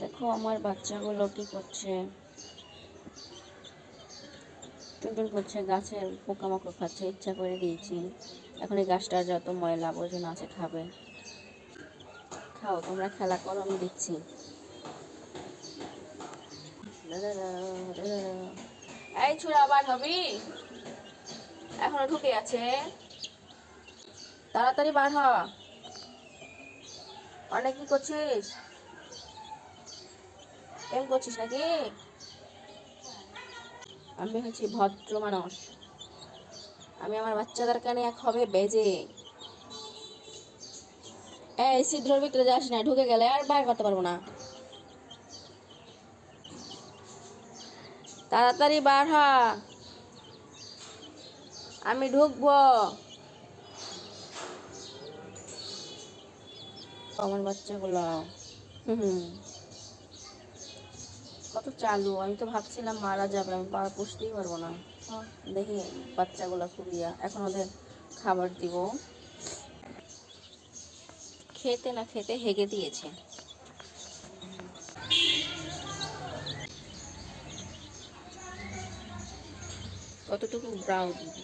দেখো আমার বাচ্চাগুলো কি করছে, টুনটুন করছে, গাছের পোকামাকড় খাচ্ছে, ইচ্ছা করে দিয়েছি। এখন এই গাছটা যত ময়লা আবর্জনা আছে খাবে। খাও তোমরা, খেলা করো, আমি দিচ্ছি। এই ছুড়া আবার হবি, এখনো ঢুকে আছে, তাড়াতাড়ি বার হ। অনেক কি করছিস, প্রেম করছিস নাকি? আমি হচ্ছি ভদ্র মানুষ, আমি আমার বাচ্চাদের কানে এক হবে বেজে। এই ছিদ্রের ভিতরে যাস না, ঢুকে গেলে আর বাইর করতে পারবো না। তাড়াতাড়ি বার হ, আমি ঢুকবো। আমার বাচ্চাগুলো হুম কত চালু, আমি তো ভাবছিলাম মারা যাবে, আমি পুষতেই পারবো না। দেখি বাচ্চাগুলো খুবই এখন ওদের খাবার দিব। খেতে না খেতে হেগে দিয়েছে। কতটুকু ব্রাউন দিচ্ছি।